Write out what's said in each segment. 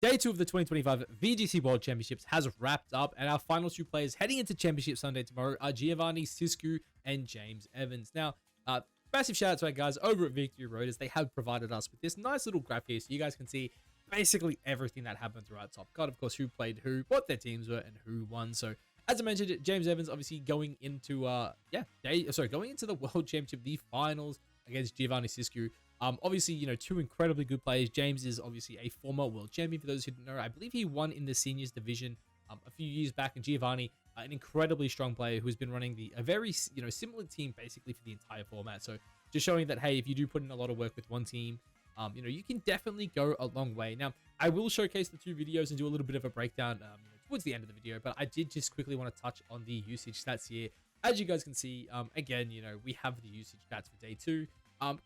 Day 2 of the 2025 VGC World Championships has wrapped up, and our final two players heading into Championship Sunday tomorrow are Giovani Cischke and James Evans. Now, massive shout out to our guys over at Victory Road, as they have provided us with this nice little graph here so you guys can see basically everything that happened throughout Top Cut. Of course, who played who, what their teams were, and who won. So, as I mentioned, James Evans obviously going into going into the World Championship, the finals against Giovani Cischke. Obviously, you know, two incredibly good players. James is obviously a former world champion, for those who don't know. I believe he won in the seniors division a few years back. And Giovani, an incredibly strong player who's been running a very, similar team basically for the entire format. So just showing that, hey, if you do put in a lot of work with one team, you can definitely go a long way. Now, I will showcase the two videos and do a little bit of a breakdown towards the end of the video, but I did just quickly want to touch on the usage stats here. As you guys can see, again, we have the usage stats for day 2.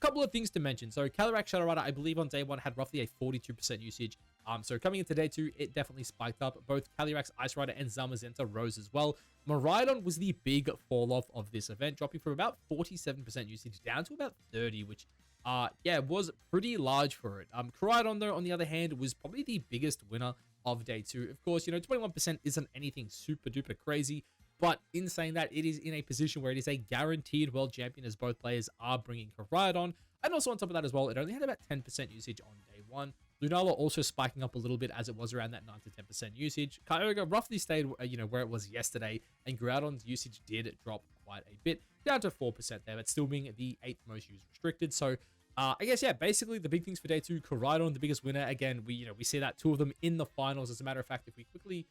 Couple of things to mention. So Calyrac Shadow Rider, I believe on day 1 had roughly a 42% usage. So coming into day 2, it definitely spiked up. Both Calyrac's Ice Rider and Zamazenta rose as well. Miraidon was the big fall off of this event, dropping from about 47% usage down to about 30, which was pretty large for it. Koraidon, though, on the other hand, was probably the biggest winner of day 2. Of course, 21% isn't anything super duper crazy, but in saying that, it is in a position where it is a guaranteed world champion, as both players are bringing Koraidon. And also on top of that as well, it only had about 10% usage on day 1. Lunala also spiking up a little bit, as it was around that 9 to 10% usage. Kyogre roughly stayed, where it was yesterday, and Groudon's usage did drop quite a bit, down to 4% there, but still being the 8th most used restricted. So I guess, basically the big things for day 2, Koraidon, the biggest winner. Again, we see that 2 of them in the finals. As a matter of fact, if we quickly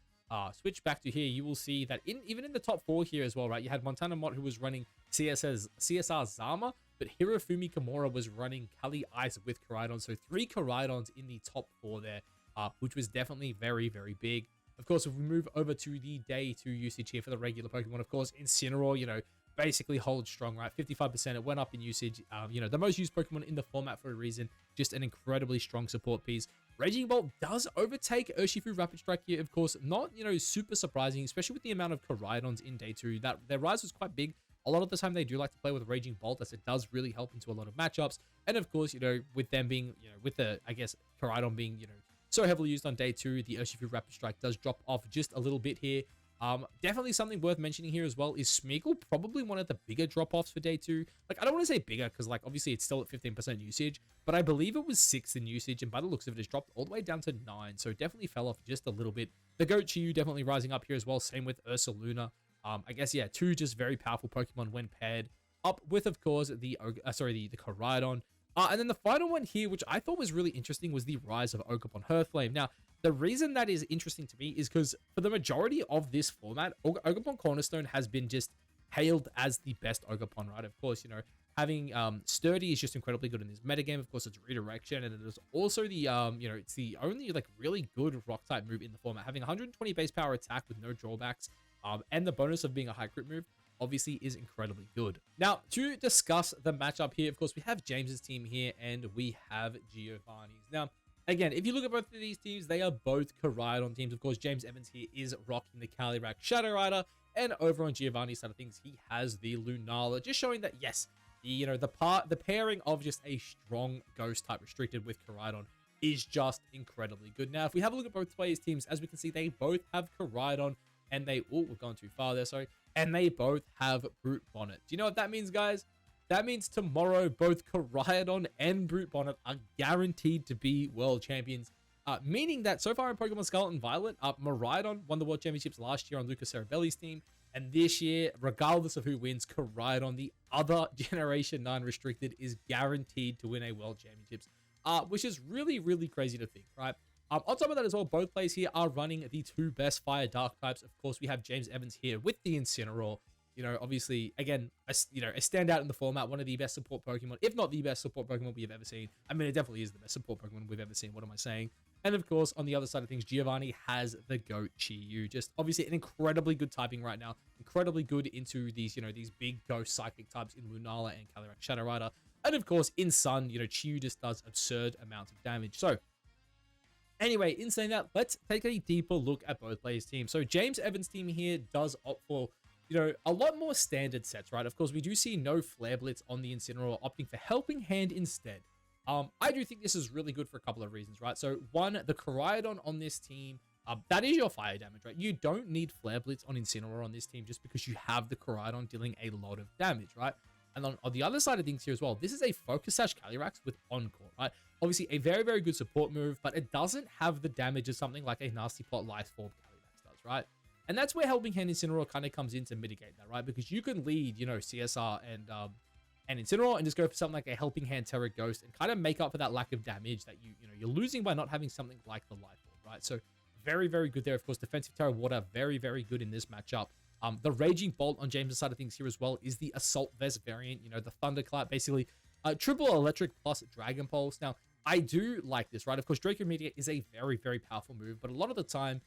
switch back to here, you will see that even in the top 4 here as well, right? You had Montana Mott, who was running CSR Zama, but Hirofumi Kimura was running Kali Ice with Koraidon. So 3 Koraidons in the top 4 there, which was definitely very, very big. Of course, if we move over to the day 2 usage here for the regular Pokemon, of course, Incineroar, basically holds strong, right? 55%, it went up in usage. The most used Pokemon in the format for a reason. Just an incredibly strong support piece. Raging Bolt does overtake Urshifu Rapid Strike here, of course. Not, super surprising, especially with the amount of Koraidons in day 2. That their rise was quite big. A lot of the time, they do like to play with Raging Bolt, as it does really help into a lot of matchups. And of course, with them being, with the, I guess, Koraidon being, so heavily used on day 2, the Urshifu Rapid Strike does drop off just a little bit here. Definitely something worth mentioning here as well is Smeagol, probably one of the bigger drop-offs for day 2. Like, I don't want to say bigger, because, like, obviously it's still at 15% usage, but I believe it was 6th in usage, and by the looks of it, it's dropped all the way down to 9, so definitely fell off just a little bit. The Goat Chiyu definitely rising up here as well, same with Ursaluna. I guess, 2 just very powerful Pokemon when paired up with, of course, the Koraidon. And then the final one here, which I thought was really interesting, was the rise of Ogerpon Hearthflame. Now, the reason that is interesting to me is because for the majority of this format, Ogerpon Cornerstone has been just hailed as the best Ogerpon, right? Of course, having Sturdy is just incredibly good in this metagame. Of course, it's Redirection, and it is also the, it's the only, like, really good Rock-type move in the format. Having 120 base power attack with no drawbacks, and the bonus of being a high crit move, obviously is incredibly good. Now, to discuss the matchup here, of course, we have James's team here, and we have Giovani's. Now, again, if you look at both of these teams, they are both Koraidon teams. Of course, James Evans here is rocking the Calyrac Shadow Rider, and over on Giovani's side of things, he has the Lunala, just showing that, yes, the pairing of just a strong Ghost type restricted with Koraidon is just incredibly good. Now, if we have a look at both players' teams, as we can see, they both have Koraidon, and we've gone too far there, sorry, and they both have Brute Bonnet. Do you know what that means, guys? That means tomorrow, both Koraidon and Brute Bonnet are guaranteed to be world champions. Meaning that so far in Pokemon Scarlet and Violet, Miraidon won the world championships last year on Lucas Ceribelli's team. And this year, regardless of who wins, Koraidon, the other Generation 9 restricted, is guaranteed to win a world championships. Which is really, really crazy to think, right? On top of that as well, both players here are running the 2 best Fire Dark types. Of course, we have James Evans here with the Incineroar. Obviously, again, a standout in the format, one of the best support Pokemon, if not the best support Pokemon we have ever seen. I mean, it definitely is the best support Pokemon we've ever seen. What am I saying? And of course, on the other side of things, Giovani has the Goat Chiyu. Just obviously an incredibly good typing right now. Incredibly good into these, these big Ghost Psychic types in Lunala and Calyrac Shadow Rider. And of course, in Sun, Chiyu just does absurd amounts of damage. So, anyway, in saying that, let's take a deeper look at both players' teams. So, James Evans' team here does opt for a lot more standard sets, right? Of course, we do see no Flare Blitz on the Incineroar, opting for Helping Hand instead. I do think this is really good for a couple of reasons, right? So one, the Koraidon on this team, that is your fire damage, right? You don't need Flare Blitz on Incineroar on this team just because you have the Koraidon dealing a lot of damage, right? And on the other side of things here as well, this is a Focus Sash Calyrex with Encore, right? Obviously a very, very good support move, but it doesn't have the damage of something like a Nasty Plot Life Orb Calyrex does, right? And that's where Helping Hand Incineroar kind of comes in to mitigate that, right? Because you can lead, you know, CSR and Incineroar and just go for something like a Helping Hand Terra Ghost and kind of make up for that lack of damage that you're losing by not having something like the Life Orb, right? So very, very good there. Of course, Defensive Terra Water, very, very good in this matchup. The Raging Bolt on James' side of things here as well is the Assault Vest variant, you know, the Thunderclap, basically triple electric plus Dragon Pulse. Now, I do like this, right? Of course, Draco Meteor is a very, very powerful move, but a lot of the time,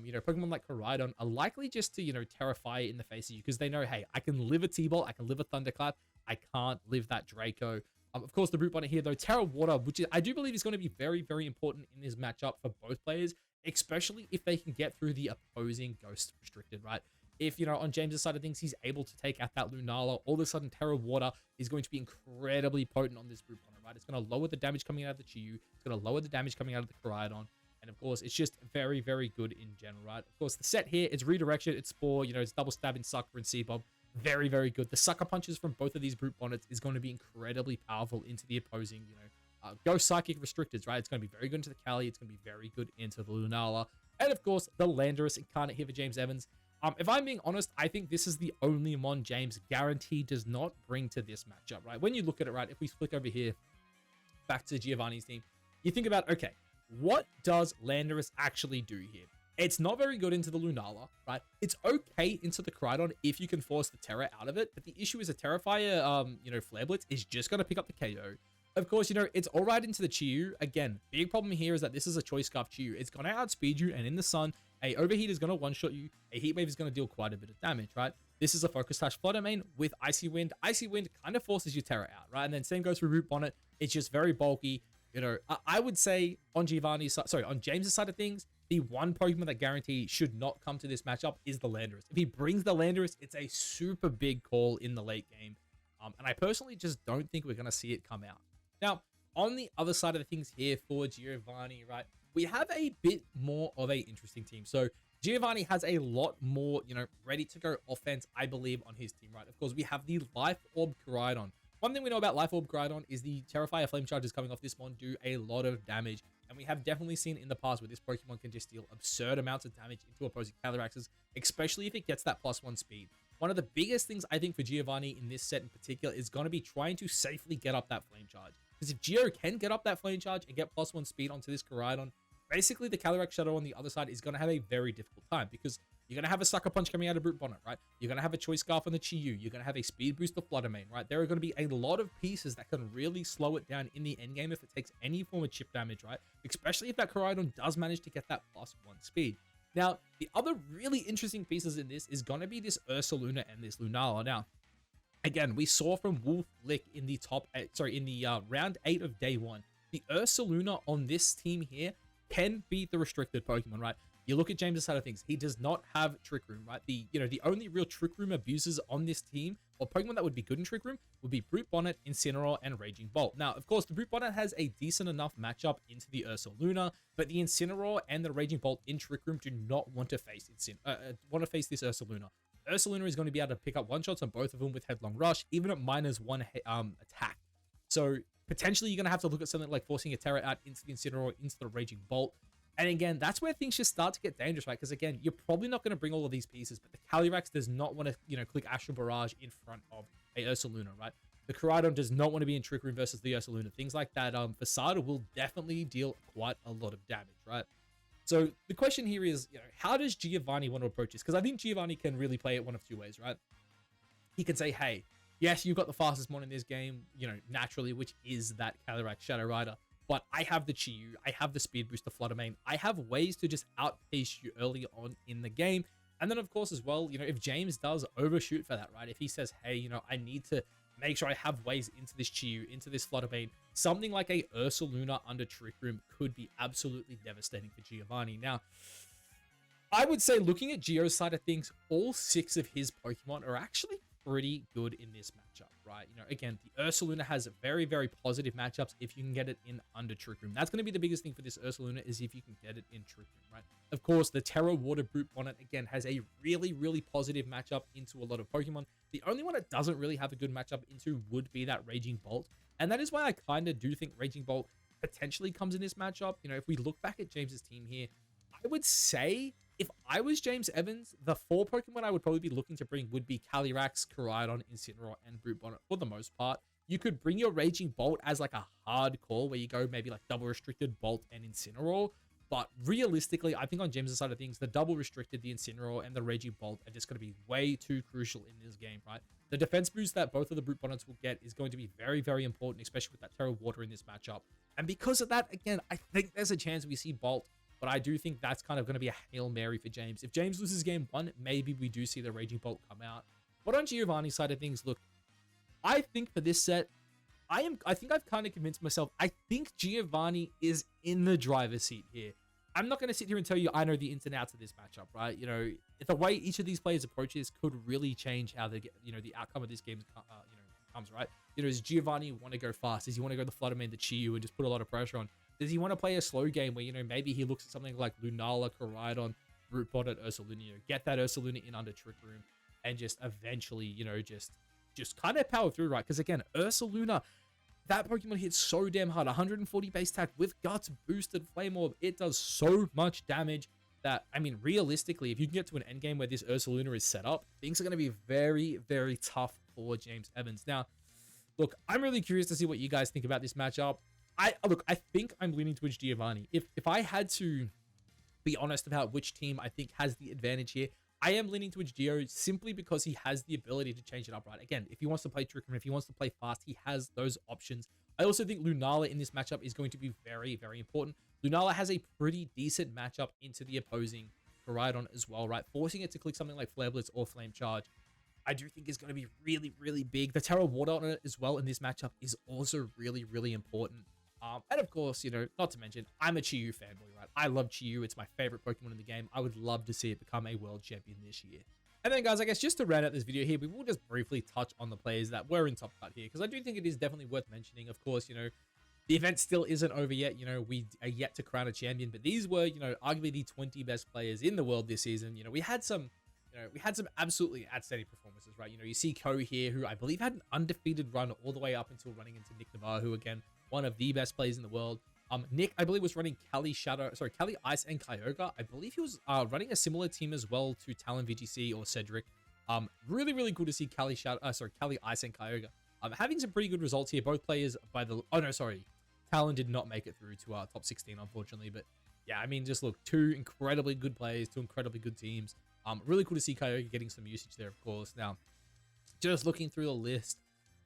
you know, Pokemon like Koraidon are likely just to, you know, terrify it in the face of you because they know, hey, I can live a T-Bolt, I can live a Thunderclap, I can't live that Draco. Of course, the Brute Bonnet here, though, Terra Water, which I do believe is going to be very, very important in this matchup for both players, especially if they can get through the opposing Ghost Restricted, right? If, you know, on James' side of things, he's able to take out that Lunala, all of a sudden Terra Water is going to be incredibly potent on this Brute Bonnet, right? It's going to lower the damage coming out of the Chiyu. It's going to lower the damage coming out of the Koraidon. And of course, it's just very, very good in general, right? Of course, the set here, it's Redirection, it's Spore, you know, it's Double Stab in Sucker and C-Bomb. Very, very good. The Sucker Punches from both of these Brute Bonnets is going to be incredibly powerful into the opposing, you know, Ghost Psychic Restricteds, right? It's going to be very good into the Cali. It's going to be very good into the Lunala. And of course, the Landorus Incarnate here for James Evans. If I'm being honest, I think this is the only one James guarantee does not bring to this matchup, right? When you look at it, right, if we flick over here, back to Giovanni's team, you think about, okay, what does Landorus actually do here? It's not very good into the Lunala, right? It's okay into the Koraidon if you can force the Terra out of it, but the issue is a Terrafire, you know, Flare Blitz is just going to pick up the KO. Of course, you know, it's all right into the Chiyu. Again, big problem here is that this is a Choice Scarf Chiyu. It's going to outspeed you, and in the sun, a Overheat is going to one-shot you. A Heat Wave is going to deal quite a bit of damage, right? This is a Focus Sash Flutter Mane with Icy Wind. Icy Wind kind of forces your Terra out, right? And then same goes for Root Bonnet. It's just very bulky. You know, I would say on on James' side of things, the one Pokemon that guarantee should not come to this matchup is the Landorus. If he brings the Landorus, it's a super big call in the late game. And I personally just don't think we're going to see it come out. Now, on the other side of the things here for Giovani, right, we have a bit more of a interesting team. So Giovani has a lot more, you know, ready to go offense, I believe, on his team, right? Of course, we have the Life Orb Koraidon. One thing we know about Life Orb Koraidon is the Terrafire Flame Charges coming off this one do a lot of damage. And we have definitely seen in the past where this Pokemon can just deal absurd amounts of damage into opposing Calyraxes, especially if it gets that +1 speed. One of the biggest things I think for Giovani in this set in particular is going to be trying to safely get up that Flame Charge. Because if Gio can get up that Flame Charge and get +1 speed onto this Koraidon, basically the Calyrex Shadow on the other side is going to have a very difficult time because you're going to have a Sucker Punch coming out of Brute Bonnet, right? You're going to have a Choice Scarf on the Chiyu. You're going to have a Speed Boost of Flutter Mane, right? There are going to be a lot of pieces that can really slow it down in the endgame if it takes any form of chip damage, right? Especially if that Koraidon does manage to get that +1 speed. Now, the other really interesting pieces in this is going to be this Ursaluna and this Lunala. Now, again, we saw from Wolf Lick in the round 8 of day 1, the Ursaluna on this team here can beat the restricted Pokemon, right? You look at James' side of things, he does not have Trick Room, right? The only real Trick Room abusers on this team, or Pokemon that would be good in Trick Room, would be Brute Bonnet, Incineroar, and Raging Bolt. Now, of course, the Brute Bonnet has a decent enough matchup into the Ursaluna, but the Incineroar and the Raging Bolt in Trick Room do not want to face this Ursaluna. Ursaluna is going to be able to pick up one-shots on both of them with Headlong Rush, even at -1 attack. So, potentially, you're going to have to look at something like forcing a Terra out into the Incineroar, into the Raging Bolt. And again, that's where things just start to get dangerous, right? Because again, you're probably not going to bring all of these pieces, but the Calyrex does not want to, click Astral Barrage in front of a Ursaluna, right? The Koraidon does not want to be in Trick Room versus the Ursaluna. Things like that, Facade will definitely deal quite a lot of damage, right? So the question here is, how does Giovani want to approach this? Because I think Giovani can really play it one of two ways, right? He can say, hey, yes, you've got the fastest mon in this game, naturally, which is that Calyrex Shadow Rider. But I have the Chiyu, I have the Speed Boost, the Flutter Mane. I have ways to just outpace you early on in the game. And then, of course, as well, if James does overshoot for that, right? If he says, hey, I need to make sure I have ways into this Chiyu, into this Flutter Mane, something like a Ursaluna under Trick Room could be absolutely devastating for Giovani. Now, I would say looking at Gio's side of things, all 6 of his Pokemon are actually pretty good in this matchup, right? Again, the Ursaluna has very, very positive matchups if you can get it in under Trick Room. That's going to be the biggest thing for this Ursaluna is if you can get it in Trick Room, right? Of course, the Terra Water Brute Bonnet, again, has a really, really positive matchup into a lot of Pokemon. The only one it doesn't really have a good matchup into would be that Raging Bolt. And that is why I kind of do think Raging Bolt potentially comes in this matchup. If we look back at James's team here, I would say if I was James Evans, the 4 Pokemon I would probably be looking to bring would be Calyrax, Koraidon, Incineroar, and Brute Bonnet for the most part. You could bring your Raging Bolt as like a hard call where you go maybe like double restricted Bolt and Incineroar. But realistically, I think on James' side of things, the double restricted, the Incineroar, and the Raging Bolt are just going to be way too crucial in this game, right? The defense boost that both of the Brute Bonnets will get is going to be very, very important, especially with that Terra Water in this matchup. And because of that, again, I think there's a chance we see Bolt, but I do think that's kind of going to be a Hail Mary for James. If James loses game 1, maybe we do see the Raging Bolt come out. But on Giovani's side of things, look, I think for this set, I think I've kind of convinced myself, I think Giovani is in the driver's seat here. I'm not going to sit here and tell you I know the ins and outs of this matchup, right? The way each of these players approaches could really change how they get, the outcome of this game, comes, right? Does Giovani want to go fast? Does he want to go the Flutter Mane, the Chiyu, and just put a lot of pressure on? Does he want to play a slow game where, maybe he looks at something like Lunala, Koraidon, Brute Bonnet, Ursaluna, get that Ursaluna in under Trick Room, and just eventually, just kind of power through, right? Because again, Ursaluna, that Pokemon hits so damn hard. 140 base attack with Guts boosted Flame Orb. It does so much damage that, I mean, realistically, if you can get to an end game where this Ursaluna is set up, things are going to be very, very tough for James Evans. Now, look, I'm really curious to see what you guys think about this matchup. I think I'm leaning towards Giovani. If I had to be honest about which team I think has the advantage here, I am leaning towards Gio simply because he has the ability to change it up, right? Again, if he wants to play Trick Room, if he wants to play fast, he has those options. I also think Lunala in this matchup is going to be very, very important. Lunala has a pretty decent matchup into the opposing Koraidon as well, right? Forcing it to click something like Flare Blitz or Flame Charge, I do think is going to be really, really big. The Terra Water on it as well in this matchup is also really, really important. And of course, not to mention, I'm a Chiyu fanboy, right? I love Chiyu. It's my favorite Pokemon in the game. I would love to see it become a world champion this year. And then, guys, I guess just to round out this video here, we will just briefly touch on the players that were in Top Cut here, because I do think it is definitely worth mentioning. Of course, the event still isn't over yet. We are yet to crown a champion, but these were, arguably the 20 best players in the world this season. We had some absolutely outstanding performances, right? You see Ko here, who I believe had an undefeated run all the way up until running into Nick Navarre, who, again, one of the best players in the world. Nick, I believe, was running Cali Ice and Kyogre. I believe he was running a similar team as well to Talon VGC or Cedric. Really, really cool to see Cali Ice and Kyogre. Having some pretty good results here. Both players Talon did not make it through to top 16, unfortunately. But yeah, I mean, just look, 2 incredibly good players, 2 incredibly good teams. Really cool to see Kyogre getting some usage there, of course. Now, just looking through the list,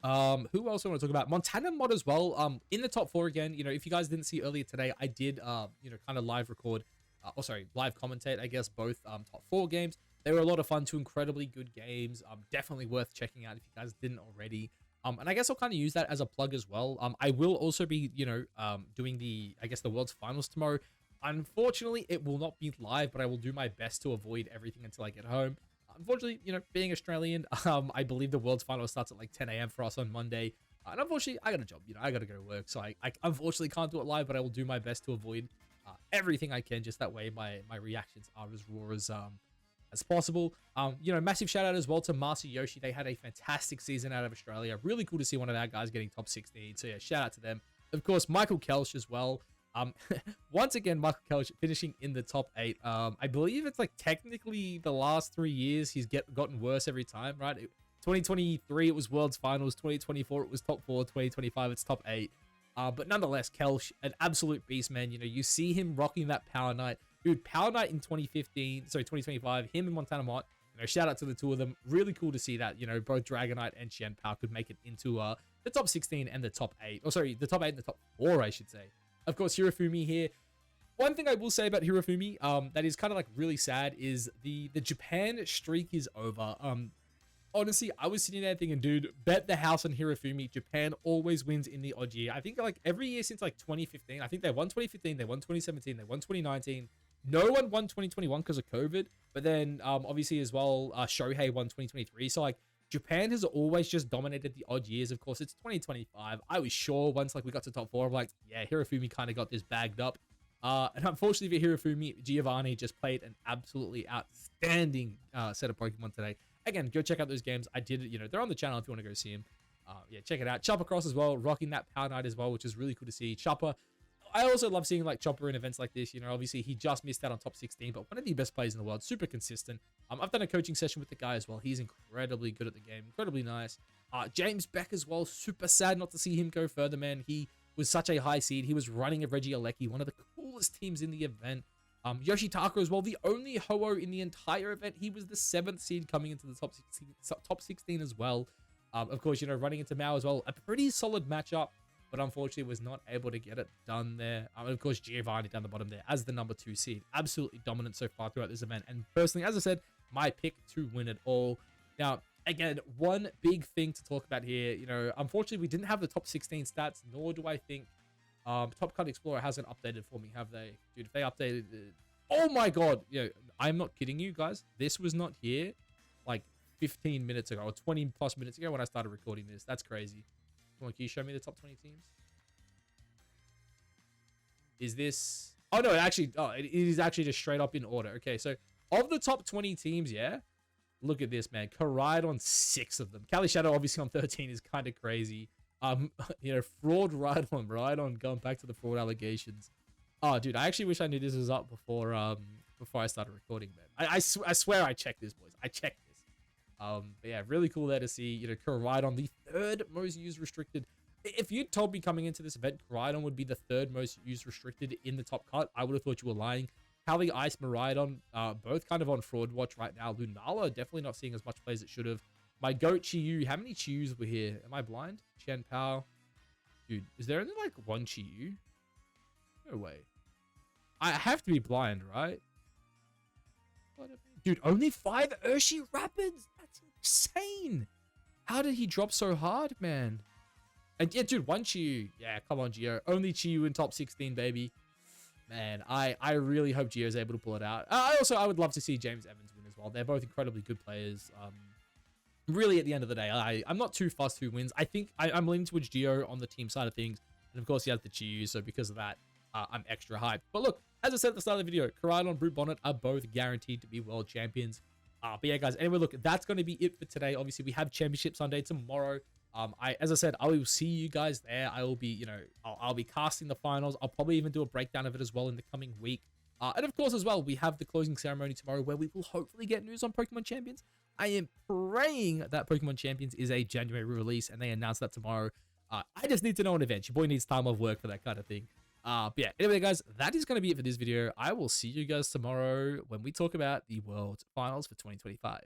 who else I want to talk about? Montana Mod as well. In the top 4 again. If you guys didn't see earlier today, I did kind of live commentate, I guess, both top 4 games. They were a lot of fun, 2 incredibly good games. Definitely worth checking out if you guys didn't already. And I guess I'll kind of use that as a plug as well. I will also be doing the World's Finals tomorrow. Unfortunately, it will not be live, but I will do my best to avoid everything until I get home. Unfortunately, being Australian, I believe the World's Final starts at like 10 a.m. for us on Monday. And unfortunately, I got a job, I got to go to work. So I unfortunately can't do it live, but I will do my best to avoid everything I can. Just that way my reactions are as raw as possible. Massive shout out as well to Masayoshi. They had a fantastic season out of Australia. Really cool to see one of our guys getting top 16. So yeah, shout out to them. Of course, Michael Kelch as well. Once again, Michael Kelch finishing in the top 8. I believe it's like technically the last 3 years he's gotten worse every time, right? 2023 it was World's Finals, 2024 it was top 4, 2025 it's top 8. But nonetheless, Kelch, an absolute beast, man. You see him rocking that Power Knight. Dude, Power Knight in 2025, him and Montana Mott, shout out to the 2 of them. Really cool to see that, both Dragonite and Xian Pao could make it into the top 16 and the top 8. Oh, sorry, the top 8 and the top 4, I should say. Of course, Hirofumi here. One thing I will say about Hirofumi, that is kind of like really sad, is the Japan streak is over. Honestly, I was sitting there thinking, dude, bet the house on Hirofumi. Japan always wins in the odd year. I think like every year since like 2015. I think they won 2015, they won 2017, they won 2019. No one won 2021 because of COVID. But then obviously as well, Shohei won 2023. So like Japan has always just dominated the odd years. Of course, it's 2025. I was sure once like we got to top 4, I'm like, yeah, Hirofumi kind of got this bagged up. And unfortunately for Hirofumi, Giovani just played an absolutely outstanding set of Pokemon today. Again, go check out those games. I did it, you know, they're on the channel if you want to go see them. Yeah, check it out. Chopper Cross as well, rocking that Power Knight as well, which is really cool to see. Chopper, I also love seeing like Chopper in events like this. You know, obviously he just missed out on top 16, but one of the best players in the world, super consistent. I've done a coaching session with the guy as well. He's incredibly good at the game, incredibly nice. James Beck as well, super sad not to see him go further, man. He was such a high seed. He was running a Regieleki, one of the coolest teams in the event. Yoshitaka as well, the only Ho-Oh in the entire event. He was the 7th seed coming into the top 16 as well. Of course, you know, running into Mao as well, a pretty solid matchup, but unfortunately was not able to get it done there. And of course, Giovani down the bottom there as the number 2 seed. Absolutely dominant so far throughout this event. And personally, as I said, my pick to win it all. Now, again, one big thing to talk about here, you know, unfortunately, we didn't have the top 16 stats, nor do I think Top Card Explorer hasn't updated for me, have they? Dude, if they updated it, oh my god, you know, I'm not kidding you guys. This was not here like 15 minutes ago or 20 plus minutes ago when I started recording this. That's crazy. Come on, can you show me the top 20 teams? Is this... Oh, no, it is actually just straight up in order. Okay, so of the top 20 teams, yeah, look at this, man. Karide on 6 of them. Cali Shadow, obviously, on 13 is kind of crazy. You know, Fraud right on, going back to the fraud allegations. Oh, dude, I actually wish I knew this was up before I started recording, man. I swear I checked this, boys. I checked this. But yeah, really cool there to see, you know, Koraidon, the 3rd most used restricted. If you told me coming into this event, Koraidon would be the 3rd most used restricted in the top cut, I would have thought you were lying. Kali, Ice, Miraidon, both kind of on fraud watch right now. Lunala, definitely not seeing as much play as it should have. My goat, Chiyu. How many Chiyus were here? Am I blind? Chen Pao. Dude, is there only like 1 Chiyu? No way. I have to be blind, right? Dude, only 5 Urshi Rapids? That's insane. How did he drop so hard, man? And yeah, dude, 1 Chiyu. Yeah, come on, Gio. Only Chiyu in top 16, baby. Man, I really hope Gio's able to pull it out. I would love to see James Evans win as well. They're both incredibly good players. Really, at the end of the day, I'm not too fussed who wins. I think I'm leaning towards Gio on the team side of things. And of course, he has the Chiyu, so because of that, I'm extra hyped. But look, as I said at the start of the video, Koraidon and Brute Bonnet are both guaranteed to be world champions. But yeah, guys, anyway, look, that's going to be it for today. Obviously, we have Championship Sunday tomorrow. As I said, I will see you guys there. I will be, you know, I'll be casting the finals. I'll probably even do a breakdown of it as well in the coming week. And of course, as well, we have the closing ceremony tomorrow where we will hopefully get news on Pokemon Champions. I am praying that Pokemon Champions is a January release and they announce that tomorrow. I just need to know in advance. Your boy needs time off work for that kind of thing. But yeah, anyway, guys, that is going to be it for this video. I will see you guys tomorrow when we talk about the World Finals for 2025.